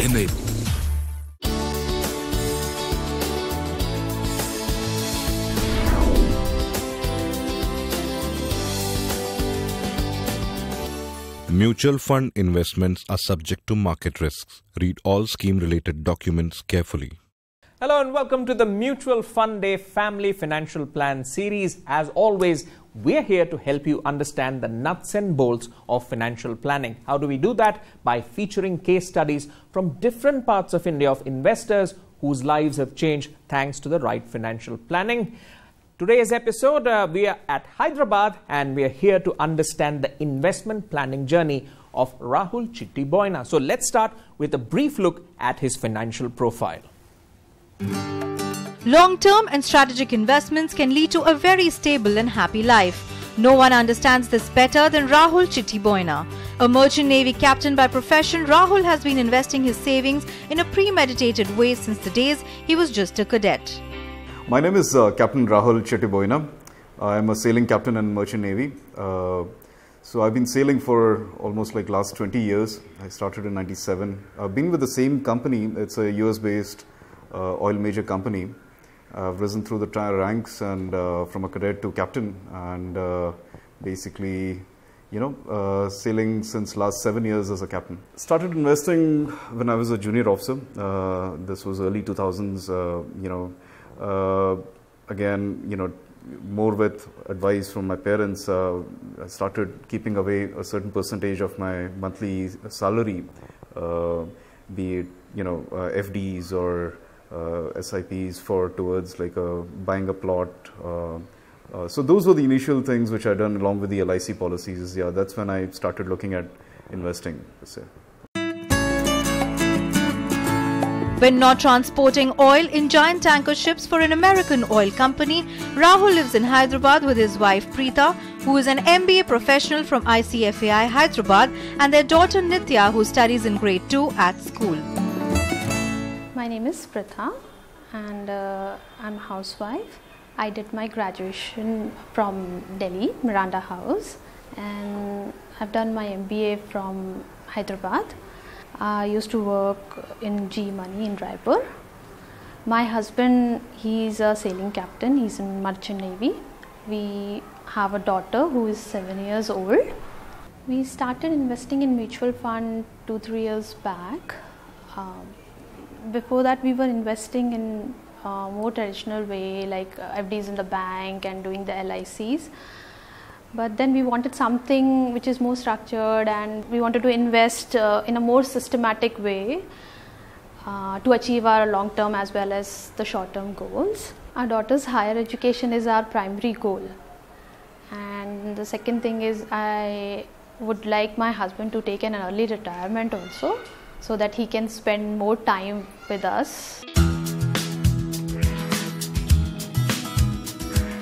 Enable. Mutual fund investments are subject to market risks. Read all scheme-related documents carefully. Hello and welcome to the Mutual Fund Day Family Financial Plan series. As always, we're here to help you understand the nuts and bolts of financial planning. How do we do that? By featuring case studies from different parts of India of investors whose lives have changed thanks to the right financial planning. Today's episode, we are at Hyderabad and we are here to understand the investment planning journey of Rahul Chitti Boina. So let's start with a brief look at his financial profile. Long-term and strategic investments can lead to a very stable and happy life. No one understands this better than Rahul Chitti Boina. A merchant navy captain by profession, Rahul has been investing his savings in a premeditated way since the days he was just a cadet. My name is Captain Rahul Chitti Boina. I am a sailing captain in merchant navy. So I've been sailing for almost like last 20 years. I started in '97. I've been with the same company. It's a US-based oil major company. I've risen through the ranks and from a cadet to captain, and basically, sailing since last 7 years as a captain. Started investing when I was a junior officer. This was early 2000s. Again, more with advice from my parents. I started keeping away a certain percentage of my monthly salary, be it FDs or SIPs towards like buying a plot. So those were the initial things which I done along with the LIC policies. Yeah, that's when I started looking at investing, per se. When not transporting oil in giant tanker ships for an American oil company, Rahul lives in Hyderabad with his wife Preeta, who is an MBA professional from ICFAI Hyderabad, and their daughter Nitya, who studies in grade 2 at school. My name is Preeta and I'm a housewife. I did my graduation from Delhi, Miranda House, and I've done my MBA from Hyderabad. I used to work in G Money in Raipur. My husband, he's a sailing captain. He's in merchant navy. We have a daughter who is 7 years old. We started investing in mutual fund 2-3 years back. Before that, we were investing in a more traditional way, like FDs in the bank and doing the LICs. But then we wanted something which is more structured, and we wanted to invest in a more systematic way to achieve our long-term as well as the short-term goals. Our daughter's higher education is our primary goal. And the second thing is I would like my husband to take an early retirement also, so that he can spend more time with us.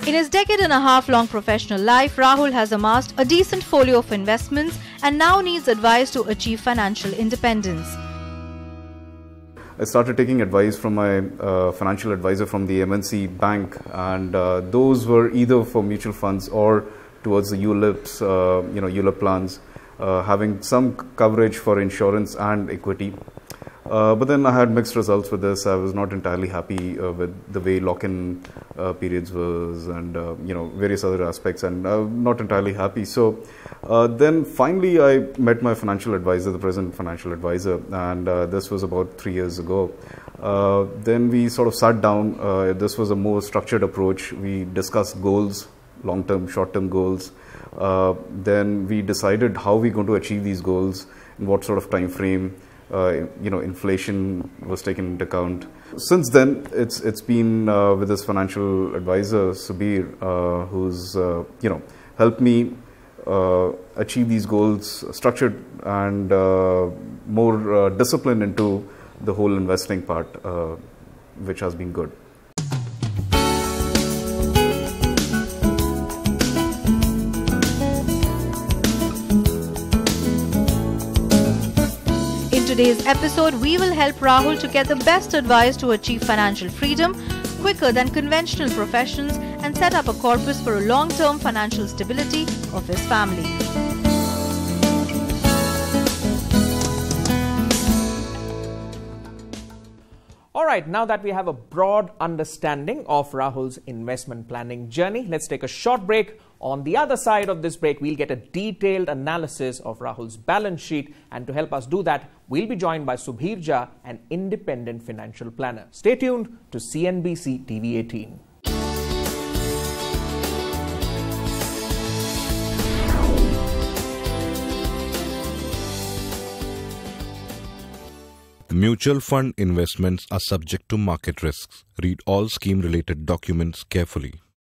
In his decade-and-a-half-long professional life, Rahul has amassed a decent folio of investments and now needs advice to achieve financial independence. I started taking advice from my financial advisor from the MNC bank, and those were either for mutual funds or towards the ULIPs, ULIP plans, having some coverage for insurance and equity. But then I had mixed results with this. I was not entirely happy with the way lock-in periods was, and various other aspects, and not entirely happy. So then finally I met my financial advisor, the present financial advisor, and this was about 3 years ago. Then we sort of sat down. This was a more structured approach. We discussed goals, long-term, short-term goals. Then we decided how we're going to achieve these goals, in what sort of time frame. Inflation was taken into account. Since then, it's been with this financial advisor, Subir, who's helped me achieve these goals, structured and more discipline into the whole investing part, which has been good. In today's episode, we will help Rahul to get the best advice to achieve financial freedom quicker than conventional professions and set up a corpus for a long-term financial stability of his family. right, now that we have a broad understanding of Rahul's investment planning journey, let's take a short break. On the other side of this break, we'll get a detailed analysis of Rahul's balance sheet. And to help us do that, we'll be joined by Subhir Jha, an independent financial planner. Stay tuned to CNBC TV18. Mutual fund investments are subject to market risks. Read all scheme-related documents carefully.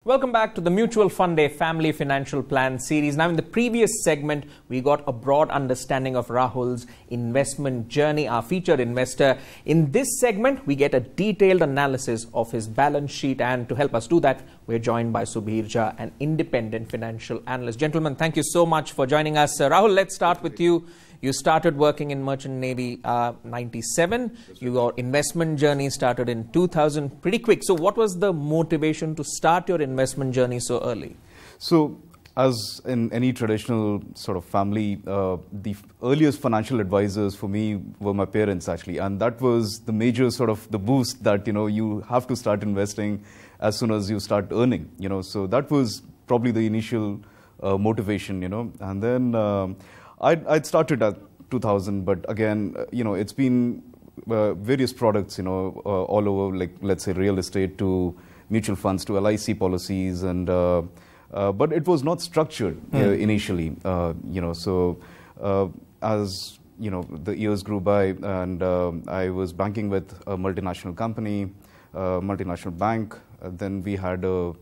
Welcome back to the Mutual Fund Day Family Financial Plan series. Now, in the previous segment, we got a broad understanding of Rahul's investment journey, our featured investor. In this segment, we get a detailed analysis of his balance sheet. And to help us do that, we're joined by Subhir Jha, an independent financial analyst. Gentlemen, thank you so much for joining us. Rahul, let's start with you. You started working in Merchant Navy 97. Your investment journey started in 2000, pretty quick. So what was the motivation to start your investment journey so early? So as in any traditional sort of family, the earliest financial advisors for me were my parents actually. And that was the major sort of the boost that, you have to start investing as soon as you start earning, So that was probably the initial motivation, And then I'd started at 2000, but again, it's been various products, all over, like let's say real estate to mutual funds to LIC policies, and but it was not structured initially, So as the years grew by, and I was banking with a multinational company, multinational bank. Then we had a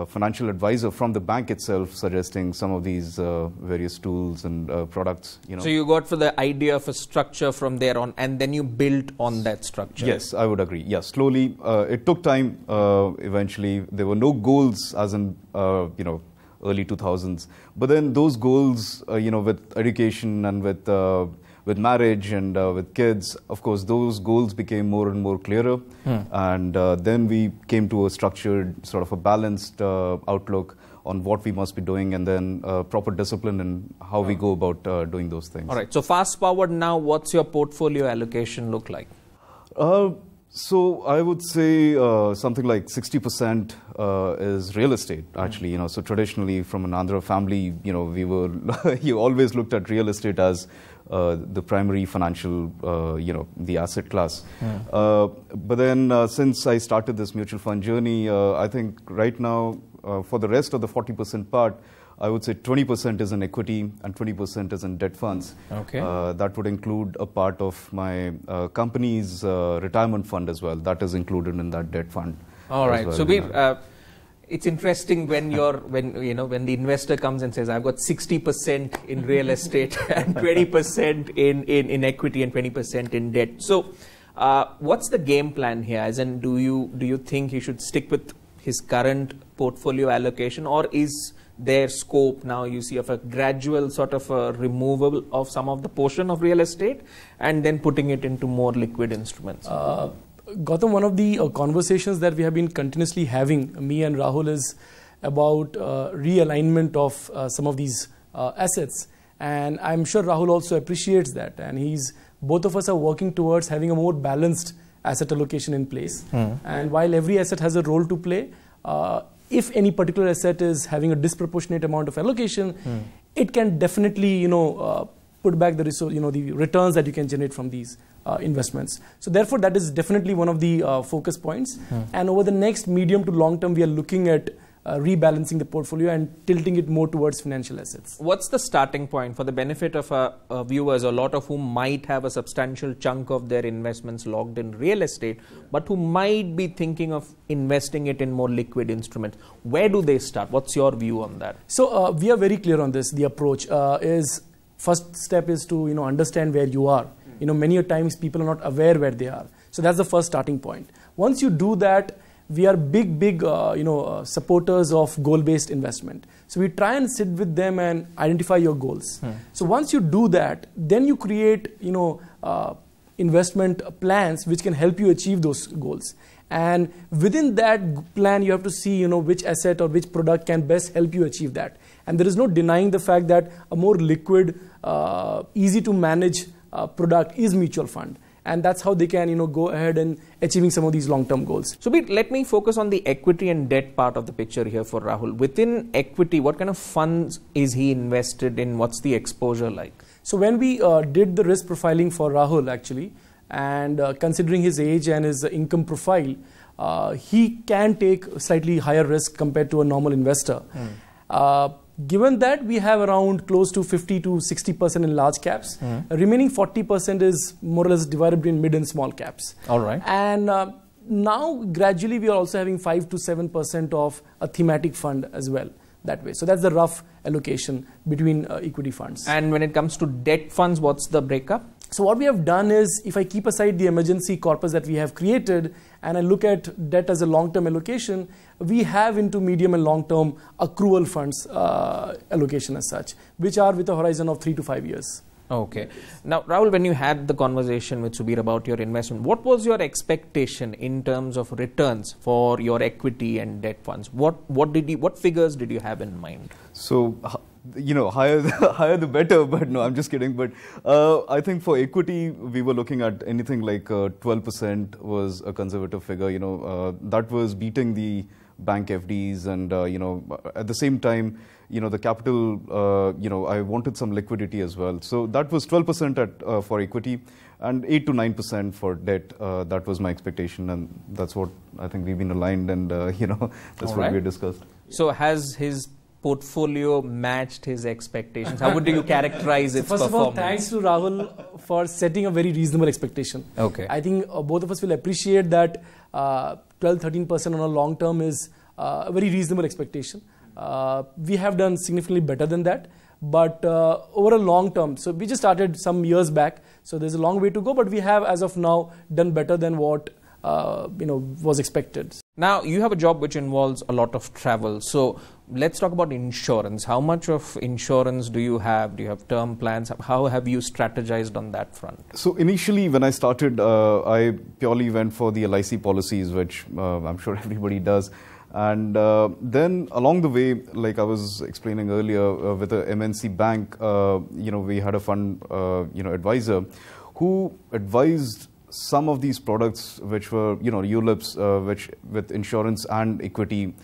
financial advisor from the bank itself suggesting some of these various tools and products. So you got for the idea of a structure from there on, and then you built on that structure. Yes, I would agree. Yeah, slowly. It took time. Eventually, there were no goals as in early 2000s. But then those goals, with education and with marriage and with kids, of course, those goals became more and more clearer. And then we came to a structured, sort of a balanced outlook on what we must be doing, and then proper discipline in how we go about doing those things. All right. So fast forward now, what's your portfolio allocation look like? So I would say something like 60% is real estate, actually. So traditionally, from an Andhra family, we were you always looked at real estate as the primary financial, the asset class. But then since I started this mutual fund journey, I think right now, for the rest of the 40% part, I would say 20% is in equity and 20% is in debt funds. Okay. That would include a part of my company's retirement fund as well. That is included in that debt fund. All right. Well. So it's interesting when when the investor comes and says, I've got 60% in real estate and 20% in equity and 20% in debt. So what's the game plan here? As in, do you think he should stick with his current portfolio allocation, or is there scope now, you see, of a gradual sort of a removal of some of the portion of real estate and then putting it into more liquid instruments? Gautam, one of the conversations that we have been continuously having, me and Rahul, is about realignment of some of these assets. And I'm sure Rahul also appreciates that. And both of us are working towards having a more balanced asset allocation in place. And while every asset has a role to play, if any particular asset is having a disproportionate amount of allocation, it can definitely, put back the resource, the returns that you can generate from these investments. So therefore, that is definitely one of the focus points. And over the next medium to long term, we are looking at rebalancing the portfolio and tilting it more towards financial assets. What's the starting point for the benefit of viewers, a lot of whom might have a substantial chunk of their investments logged in real estate, but who might be thinking of investing it in more liquid instruments? Where do they start? What's your view on that? So we are very clear on this. The approach is, first step is to understand where you are. Many a times people are not aware where they are. So that's the first starting point. Once you do that, we are big supporters of goal-based investment. So we try and sit with them and identify your goals. So once you do that, then you create investment plans which can help you achieve those goals. And within that plan, you have to see which asset or which product can best help you achieve that. And there is no denying the fact that a more liquid, easy to manage product is mutual fund. and that's how they can go ahead and achieving some of these long-term goals. So let me focus on the equity and debt part of the picture here for Rahul. Within equity, what kind of funds is he invested in? What's the exposure like? So when we did the risk profiling for Rahul actually, and considering his age and his income profile, he can take slightly higher risk compared to a normal investor. Given that we have around close to 50 to 60% in large caps, remaining 40% is more or less divided between mid and small caps. All right. And now gradually we are also having 5 to 7% of a thematic fund as well that way. So that's the rough allocation between equity funds. And when it comes to debt funds, what's the breakup? So what we have done is, if I keep aside the emergency corpus that we have created and I look at debt as a long-term allocation, we have into medium and long-term accrual funds allocation as such, which are with a horizon of 3 to 5 years. Okay. Now, Rahul, when you had the conversation with Subir about your investment, what was your expectation in terms of returns for your equity and debt funds? What figures did you have in mind? So, higher the better, but no, I'm just kidding. But I think for equity, we were looking at anything like 12% was a conservative figure. That was beating the bank FDs, and at the same time, the capital, I wanted some liquidity as well. So that was 12% for equity, and 8 to 9% for debt. That was my expectation, and that's what I think we've been aligned, and that's what we discussed. So has his portfolio matched his expectations? How would you characterize its performance? First of all, thanks to Rahul for setting a very reasonable expectation. Okay. I think both of us will appreciate that 12-13% on a long term is a very reasonable expectation. We have done significantly better than that, but over a long term, so we just started some years back, so there's a long way to go, but we have as of now done better than what was expected. Now, you have a job which involves a lot of travel. So let's talk about insurance. How much of insurance do you have? Do you have term plans? How have you strategized on that front? So initially, when I started, I purely went for the LIC policies, which I'm sure everybody does. And then along the way, like I was explaining earlier, with the MNC bank, we had a fund, advisor who advised some of these products which were, ULIPs, which with insurance and equity,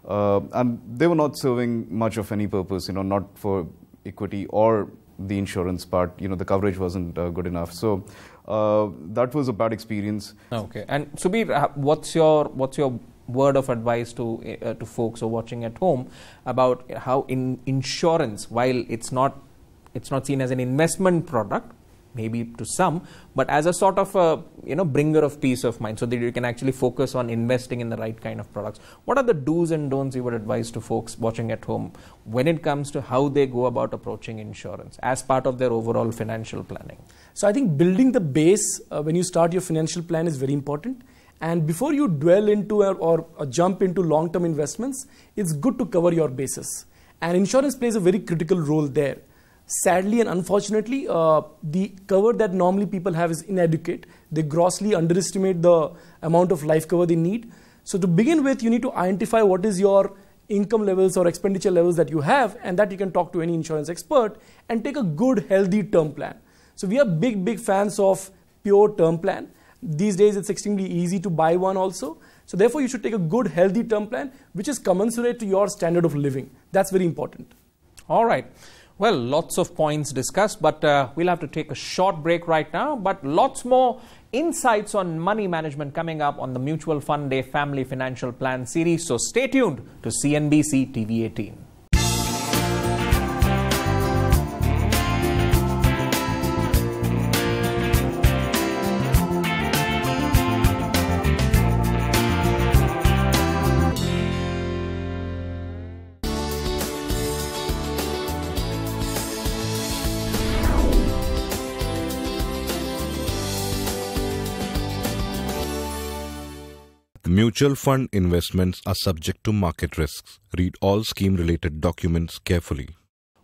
and they were not serving much of any purpose, not for equity or the insurance part. The coverage wasn't good enough. So that was a bad experience. Okay. And Subir, what's your word of advice to folks who are watching at home about how insurance, while it's not seen as an investment product, maybe to some, but as a sort of a bringer of peace of mind, so that you can actually focus on investing in the right kind of products. What are the do's and don'ts you would advise to folks watching at home when it comes to how they go about approaching insurance as part of their overall financial planning? So I think building the base when you start your financial plan is very important. And before you dwell into or jump into long-term investments, it's good to cover your bases. And insurance plays a very critical role there. Sadly and unfortunately, the cover that normally people have is inadequate. They grossly underestimate the amount of life cover they need. So to begin with, you need to identify what is your income levels or expenditure levels that you have, and that you can talk to any insurance expert and take a good, healthy term plan. So we are big fans of pure term plan. These days, it's extremely easy to buy one also. So therefore, you should take a good, healthy term plan, which is commensurate to your standard of living. That's very important. All right. Well, lots of points discussed, but we'll have to take a short break right now. But lots more insights on money management coming up on the Mutual Fund Day Family Financial Plan series. So stay tuned to CNBC TV18. Mutual fund investments are subject to market risks. Read all scheme-related documents carefully.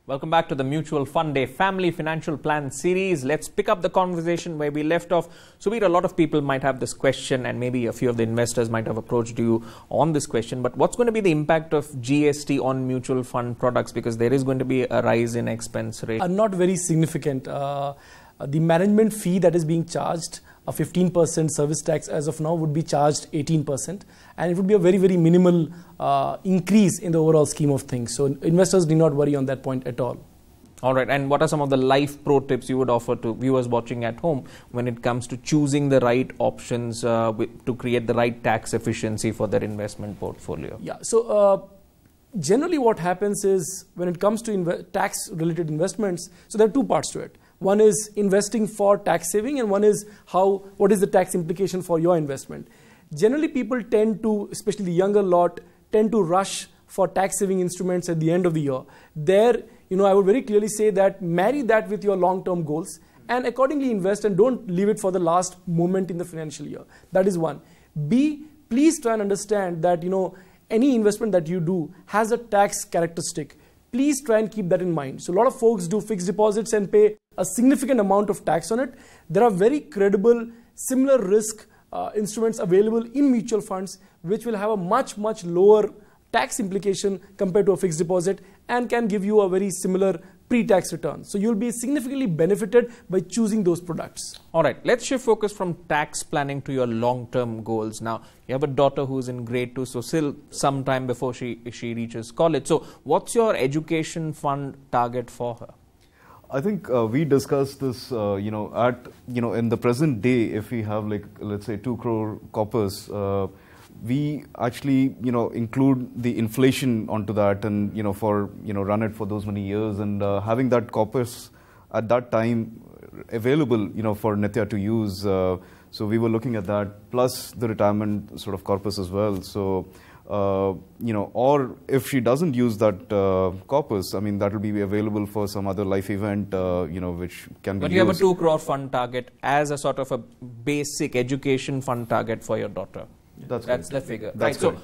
Welcome back to the Mutual Fund Day Family Financial Plan series. Let's pick up the conversation where we left off. Subir, a lot of people might have this question, and maybe a few of the investors might have approached you on this question. But what's going to be the impact of GST on mutual fund products? Because there is going to be a rise in expense rate. Not very significant. The management fee that is being charged a 15% service tax as of now would be charged 18%, and it would be a very, very minimal increase in the overall scheme of things. So investors need not worry on that point at all. All right, and what are some of the life pro tips you would offer to viewers watching at home when it comes to choosing the right options to create the right tax efficiency for their investment portfolio? Yeah, so generally what happens is when it comes to tax related investments, so there are two parts to it. One is investing for tax saving, and one is what is the tax implication for your investment. Generally people tend to, especially the younger lot, tend to rush for tax saving instruments at the end of the year. There, I would very clearly say that marry that with your long-term goals and accordingly invest, and don't leave it for the last moment in the financial year. That is one. B, please try and understand that, any investment that you do has a tax characteristic. Please try and keep that in mind. So a lot of folks do fixed deposits and pay a significant amount of tax on it. There are very credible, similar risk instruments available in mutual funds which will have a much, much lower tax implication compared to a fixed deposit and can give you a very similar pre-tax return. So you'll be significantly benefited by choosing those products. All right, let's shift focus from tax planning to your long-term goals. Now, you have a daughter who's in grade 2, so still some time before she reaches college. So what's your education fund target for her? I think we discussed this, in the present day, if we have let's say 2 crore corpus, we actually, include the inflation onto that and, run it for those many years, and having that corpus at that time available, for Nitya to use. So we were looking at that, plus the retirement sort of corpus as well. So, or if she doesn't use that corpus, I mean, that will be available for some other life event, which can be used. But you have a 2 crore fund target as a sort of a basic education fund target for your daughter. That's the figure. That's right. So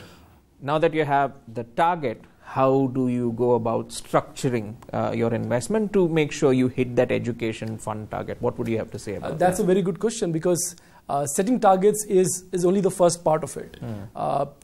now that you have the target, how do you go about structuring your investment to make sure you hit that education fund target? What would you have to say about that? That's a very good question, because setting targets is only the first part of it.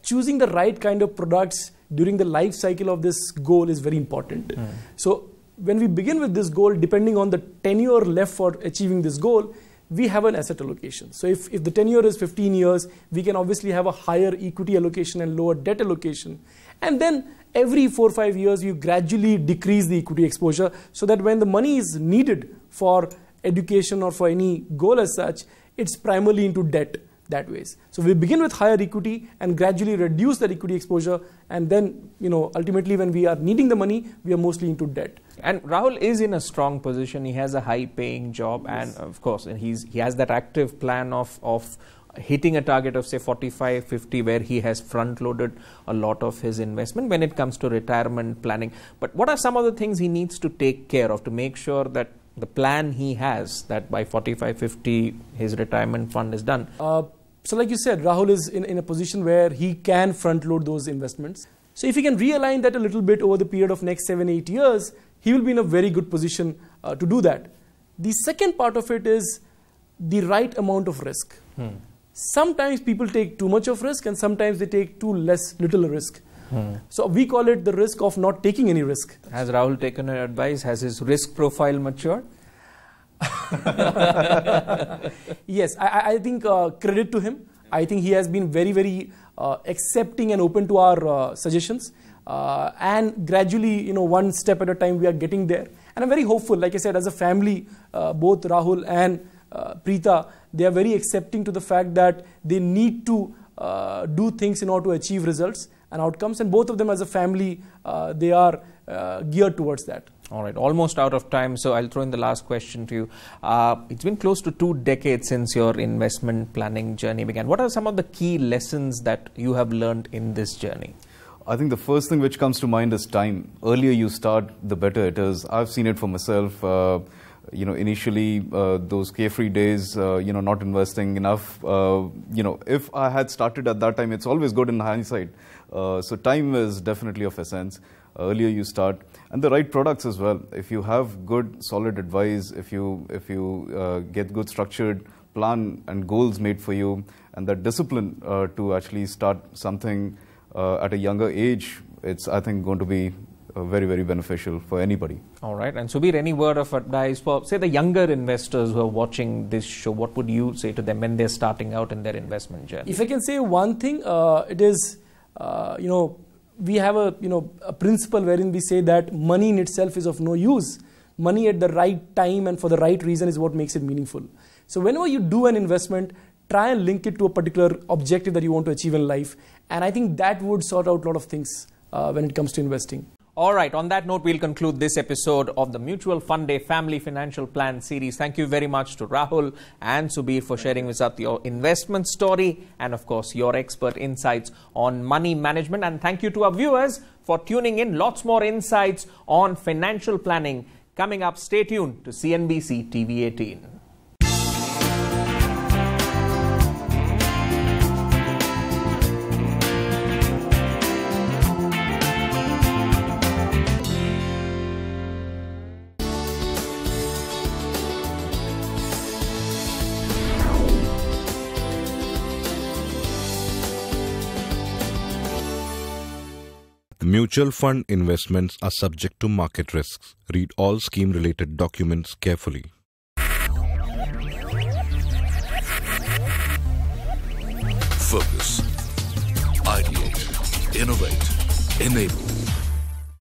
Choosing the right kind of products during the life cycle of this goal is very important. So when we begin with this goal, depending on the tenure left for achieving this goal, we have an asset allocation. So if the tenure is 15 years, we can obviously have a higher equity allocation and lower debt allocation. And then every 4 or 5 years, you gradually decrease the equity exposure so that when the money is needed for education or for any goal as such, it's primarily into debt that ways. So we begin with higher equity and gradually reduce that equity exposure, and then ultimately when we are needing the money, we are mostly into debt. And Rahul is in a strong position. He has a high-paying job, yes. And of course, he has that active plan of hitting a target of say 45, 50, where he has front-loaded a lot of his investment when it comes to retirement planning. But what are some of the things he needs to take care of to make sure that the plan he has, that by 45, 50, his retirement fund is done? So like you said, Rahul is in a position where he can front load those investments. So if he can realign that a little bit over the period of next 7, 8 years, he will be in a very good position to do that. The second part of it is the right amount of risk. Sometimes people take too much of risk and sometimes they take too little risk. So we call it the risk of not taking any risk. Has Rahul taken your advice? Has his risk profile matured? Yes, I think credit to him. I think he has been very, very accepting and open to our suggestions. And gradually, one step at a time, we are getting there. And I'm very hopeful. Like I said, as a family, both Rahul and Preeta, they are very accepting to the fact that they need to do things in order to achieve results and outcomes. And both of them as a family, they are geared towards that. All right, almost out of time, so I'll throw in the last question to you. It's been close to 2 decades since your investment planning journey began. What are some of the key lessons that you have learned in this journey? I think the first thing which comes to mind is time. Earlier you start, the better it is. I've seen it for myself. Initially those carefree days, not investing enough. If I had started at that time, it's always good in hindsight. So time is definitely of essence. Earlier you start, and the right products as well. If you have good, solid advice, if you get good structured plan and goals made for you, and that discipline to actually start something at a younger age, it's, I think, going to be very, very beneficial for anybody. All right. And Subir, any word of advice for, say, the younger investors who are watching this show? What would you say to them when they're starting out in their investment journey? If I can say one thing, it is, we have a principle wherein we say that money in itself is of no use. Money at the right time and for the right reason is what makes it meaningful. So whenever you do an investment, try and link it to a particular objective that you want to achieve in life. And I think that would sort out a lot of things when it comes to investing. All right. On that note, we'll conclude this episode of the Mutual Fund Day Family Financial Plan series. Thank you very much to Rahul and Subir for sharing with us your investment story and, of course, your expert insights on money management. And thank you to our viewers for tuning in. Lots more insights on financial planning coming up. Stay tuned to CNBC TV18. Mutual fund investments are subject to market risks. Read all scheme-related documents carefully. Focus. Ideate. Innovate. Enable.